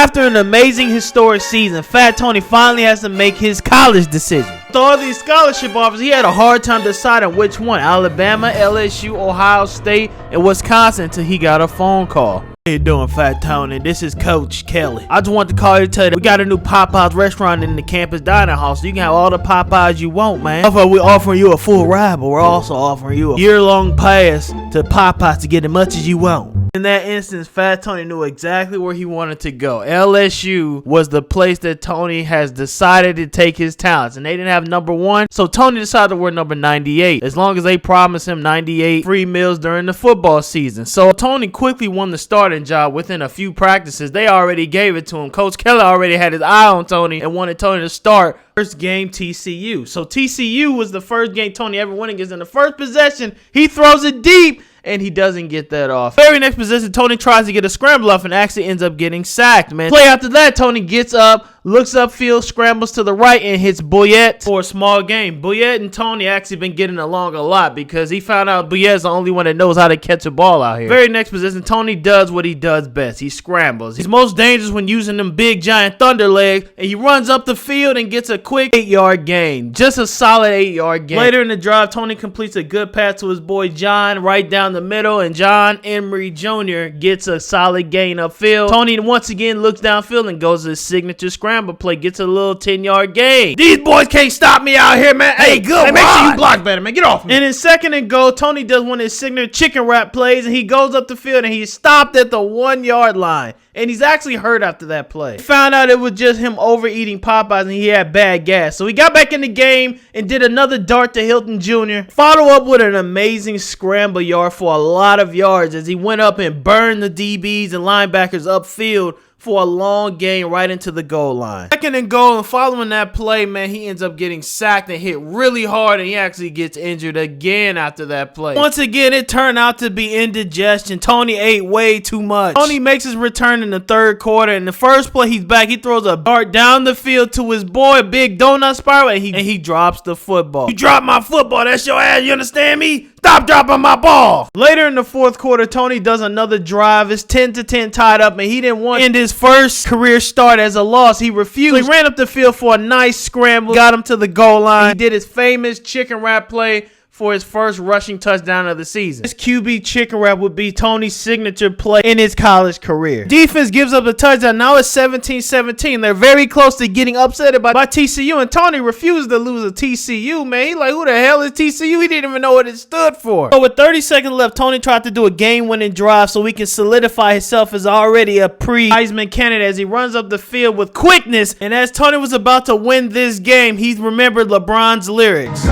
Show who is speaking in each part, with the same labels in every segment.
Speaker 1: After an amazing historic season, Fat Tony finally has to make his college decision. With all these scholarship offers, he had a hard time deciding which one: Alabama, LSU, Ohio State, and Wisconsin, until he got a phone call. How you doing, Fat Tony? This is Coach Kelly. I just wanted to call you to tell you that we got a new Popeyes restaurant in the campus dining hall, so you can have all the Popeyes you want, man. We're offering you a full ride, but we're also offering you a year-long pass to Popeyes to get as much as you want. In that instance, Fat Tony knew exactly where he wanted to go. LSU was the place that Tony has decided to take his talents, and they didn't have number 1, so Tony decided to wear number 98, as long as they promised him 98 free meals during the football season. So Tony quickly won the starting job within a few practices. They already gave it to him. Coach Kelly already had his eye on Tony and wanted Tony to start. First game, TCU. So TCU was the first game Tony ever won against. In the first possession, he throws it deep, and he doesn't get that off. Very next possession, Tony tries to get a scramble off and actually ends up getting sacked, man. Play after that, Tony gets up, looks upfield, scrambles to the right, and hits Boyette for a small game. Boyette and Tony actually been getting along a lot because he found out Boyette's the only one that knows how to catch a ball out here. Very next possession, Tony does what he does best. He scrambles. He's most dangerous when using them big giant thunder legs, and he runs up the field and gets a quick 8-yard gain. Just a solid 8-yard gain. Later in the drive, Tony completes a good pass to his boy John right down the middle, and John Emery Jr. gets a solid gain upfield. Tony once again looks downfield and goes to his signature scramble play, gets a little 10-yard gain. These boys can't stop me out here, man. Hey, good. Hey, make sure you block better, man. Get off me. And in second and goal, Tony does one of his signature chicken wrap plays, and he goes up the field, and he's stopped at the 1-yard line. And he's actually hurt after that play. He found out it was just him overeating Popeyes and he had bad gas. So he got back in the game and did another dart to Hilton Jr. Follow up with an amazing scramble yard for a lot of yards as he went up and burned the DBs and linebackers upfield for a long gain right into the goal line. Second and goal, and following that play, man, he ends up getting sacked and hit really hard, and he actually gets injured again after that play. Once again, it turned out to be indigestion. Tony ate way too much. Tony makes his return in the third quarter. In the first play, he's back. He throws a dart down the field to his boy, Big Donut Spiral, and he drops the football. You dropped my football. That's your ass. You understand me? Stop dropping my ball. Later in the fourth quarter, Tony does another drive. It's 10-10 tied up, and he didn't want to end his first career start as a loss. He refused. So he ran up the field for a nice scramble, got him to the goal line. He did his famous chicken wrap play for his first rushing touchdown of the season. This QB chicken wrap would be Tony's signature play in his college career. Defense gives up the touchdown. Now it's 17-17. They're very close to getting upset by TCU, and Tony refused to lose to TCU, man. He like, who the hell is TCU? He didn't even know what it stood for. So with 30 seconds left, Tony tried to do a game-winning drive so he can solidify himself as already a pre-Heisman candidate as he runs up the field with quickness. And as Tony was about to win this game, he remembered LeBron's lyrics.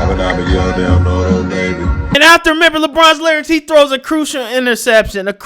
Speaker 1: And after remember LeBron's lyrics, he throws a crucial interception. Damn,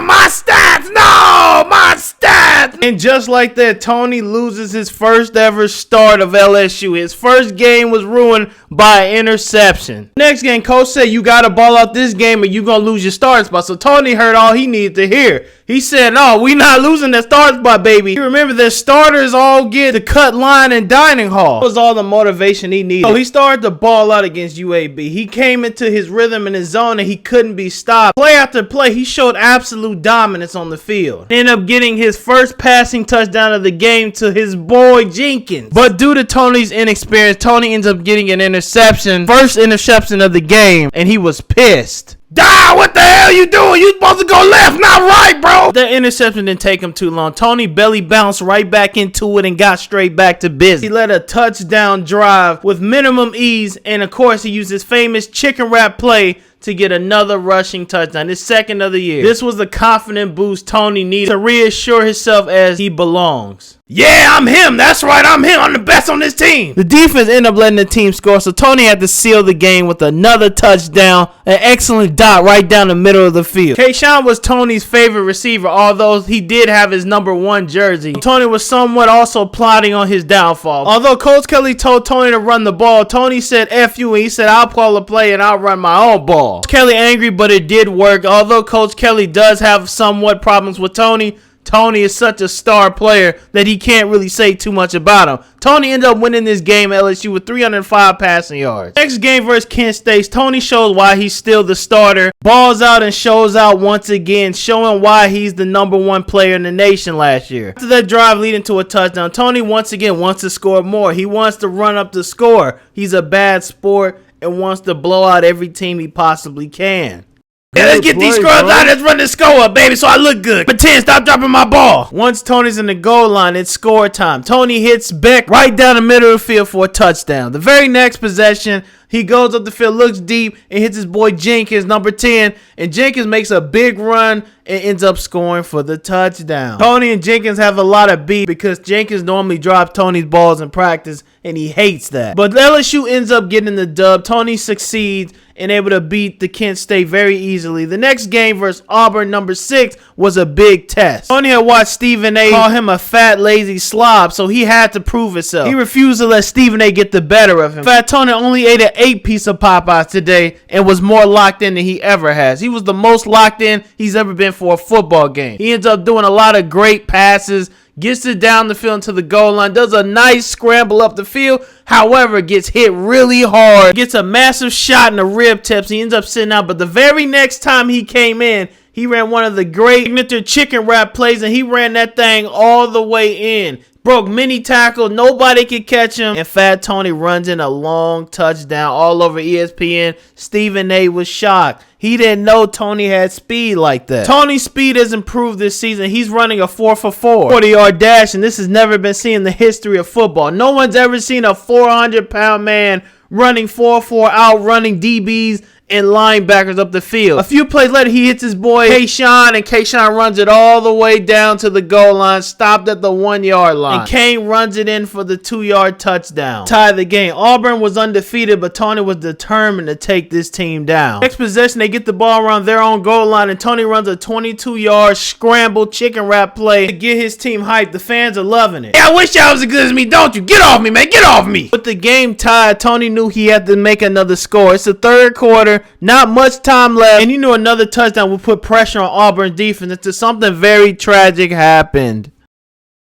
Speaker 1: my stats! No, my stats! And just like that, Tony loses his first ever start of LSU. His first game was ruined by an interception. Next game, coach said, you got to ball out this game or you going to lose your starting spot. So Tony heard all he needed to hear. He said, no, we not losing that starting spot, baby. You remember that starters all get the cut line and dining hall. That was all the motivation he needed. So he started to ball out against UAB. He came into his rhythm and his zone and he couldn't be stopped. Play after play, he showed absolute dominance on the field. Ended up getting his first passing touchdown of the game to his boy Jenkins. But due to Tony's inexperience, Tony ends up getting an interception. First interception of the game, and he was pissed. Die! What the hell you doing? You supposed to go left, not right, bro. The interception didn't take him too long. Tony belly bounced right back into it and got straight back to business. He led a touchdown drive with minimum ease, and of course, he used his famous chicken wrap play to get another rushing touchdown, his second of the year. This was the confident boost Tony needed to reassure himself as he belongs. Yeah, I'm him. That's right, I'm him. I'm the best on this team. The defense ended up letting the team score, so Tony had to seal the game with another touchdown, an excellent dot right down the middle of the field. Kayshawn was Tony's favorite receiver, although he did have his number 1 jersey. Tony was somewhat also plotting on his downfall. Although Coach Kelly told Tony to run the ball, Tony said F you, and he said I'll call a play and I'll run my own ball. Kelly angry, but it did work. Although Coach Kelly does have somewhat problems with Tony Tony is such a star player that he can't really say too much about him. Tony ended up winning this game at LSU with 305 passing yards. Next game versus Kent State, Tony shows why he's still the starter. Balls out and shows out once again, showing why he's the #1 player in the nation last year. After that drive leading to a touchdown, Tony once again wants to score more. He wants to run up the score. He's a bad sport and wants to blow out every team he possibly can. Yeah, let's get these scrubs out. Let's run the score up, baby, so I look good. Pretend, stop dropping my ball. Once Tony's in the goal line, it's score time. Tony hits Beck right down the middle of the field for a touchdown. The very next possession, he goes up the field, looks deep, and hits his boy Jenkins, number 10. And Jenkins makes a big run and ends up scoring for the touchdown. Tony and Jenkins have a lot of beef because Jenkins normally drops Tony's balls in practice, and he hates that. But LSU ends up getting the dub. Tony succeeds and able to beat the Kent State very easily. The next game versus Auburn, number 6, was a big test. Tony had watched Stephen A. call him a fat, lazy slob, so he had to prove himself. He refused to let Stephen A. get the better of him. Fat Tony only ate an 8-piece of Popeyes today and was more locked in than he ever has. He was the most locked in he's ever been for a football game. He ends up doing a lot of great passes, gets it down the field into the goal line, does a nice scramble up the field, however, gets hit really hard, gets a massive shot in the rib tips, he ends up sitting out. But the very next time he came in, he ran one of the great signature chicken wrap plays, and he ran that thing all the way in. Broke many tackles, nobody could catch him, and Fat Tony runs in a long touchdown all over ESPN. Stephen A. was shocked. He didn't know Tony had speed like that. Tony's speed has improved this season. He's running a 4-for-4 40-yard dash, and this has never been seen in the history of football. No one's ever seen a 400-pound man running 4-4, outrunning DBs and linebackers up the field. A few plays later, he hits his boy Kayshawn, and Kayshawn runs it all the way down to the goal line, stopped at the 1-yard line. And Kane runs it in for the 2-yard touchdown. Tie the game. Auburn was undefeated, but Tony was determined to take this team down. Next possession, they get the ball around their own goal line, and Tony runs a 22-yard scramble chicken wrap play to get his team hyped. The fans are loving it. Hey, I wish y'all was as good as me, don't you? Get off me, man. Get off me. With the game tied, Tony knew he had to make another score. It's the third quarter. Not much time left, and you knew another touchdown would put pressure on Auburn's defense until something very tragic happened.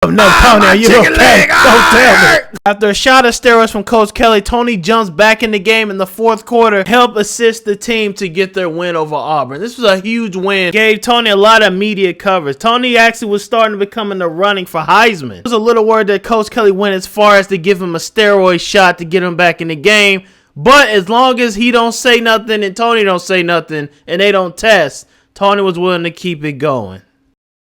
Speaker 1: Oh, no, Tony, are you okay? Don't tell me. After a shot of steroids from Coach Kelly, Tony jumps back in the game in the fourth quarter, help assist the team to get their win over Auburn. This was a huge win. Gave Tony a lot of media coverage. Tony actually was starting to become in the running for Heisman. There was a little word that Coach Kelly went as far as to give him a steroid shot to get him back in the game. But as long as he don't say nothing and Tony don't say nothing and they don't test, Tony was willing to keep it going.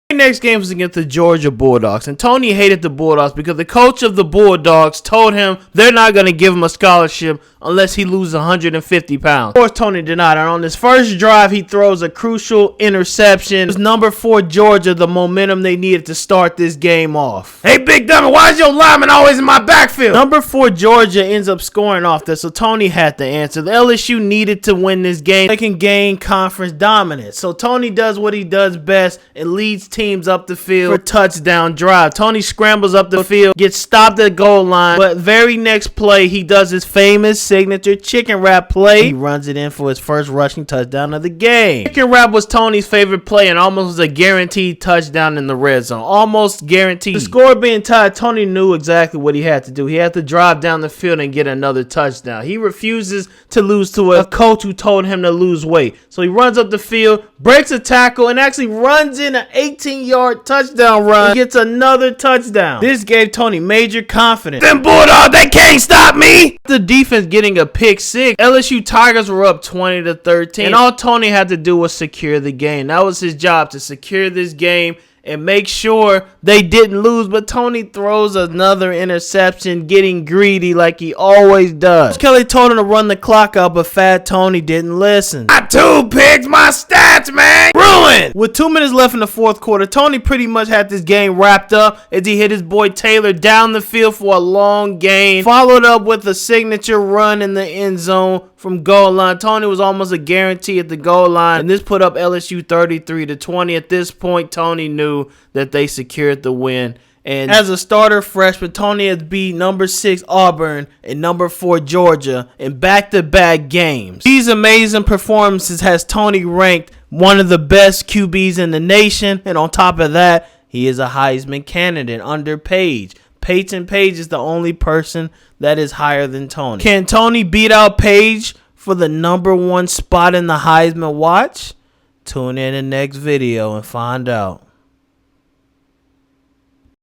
Speaker 1: The next game was against the Georgia Bulldogs, and Tony hated the Bulldogs because the coach of the Bulldogs told him they're not going to give him a scholarship unless he loses 150 pounds. Of course, Tony denied, and on his first drive, he throws a crucial interception. It was number 4 Georgia, the momentum they needed to start this game off. Hey, Big Dummy, why is your lineman always in my backfield? Number 4 Georgia ends up scoring off this, so Tony had to answer. The LSU needed to win this game. They can gain conference dominance. So Tony does what he does best and leads teams up the field for a touchdown drive. Tony scrambles up the field, gets stopped at the goal line, but very next play, he does his famous signature chicken wrap play. He runs it in for his first rushing touchdown of the game. Chicken wrap was Tony's favorite play and almost was a guaranteed touchdown in the red zone. Almost guaranteed. The score being tied, Tony knew exactly what he had to do. He had to drive down the field and get another touchdown. He refuses to lose to a coach who told him to lose weight. So he runs up the field, breaks a tackle, and actually runs in an 18-yard touchdown run. He gets another touchdown. This gave Tony major confidence. Them Bulldogs, they can't stop me. The defense getting a pick 6. LSU Tigers were up 20-13, and all Tony had to do was secure the game. That was his job, to secure this game and make sure they didn't lose. But Tony throws another interception, getting greedy like he always does. Kelly told him to run the clock out, but Fat Tony didn't listen. I 2 picks, my stats, man. Ruined. With 2 minutes left in the fourth quarter, Tony pretty much had this game wrapped up as he hit his boy Taylor down the field for a long gain, followed up with a signature run in the end zone from goal line. Tony was almost a guarantee at the goal line, and this put up LSU 33-20. At this point, Tony knew that they secured the win. And as a starter freshman, Tony has beat number 6 Auburn and number 4 Georgia in back-to-back games. These amazing performances has Tony ranked one of the best QBs in the nation, and on top of that, He is a Heisman candidate under Page. Peyton Page is the only person that is higher than Tony. Can Tony beat out Page for the #1 spot in the Heisman watch? Tune in the next video and find out.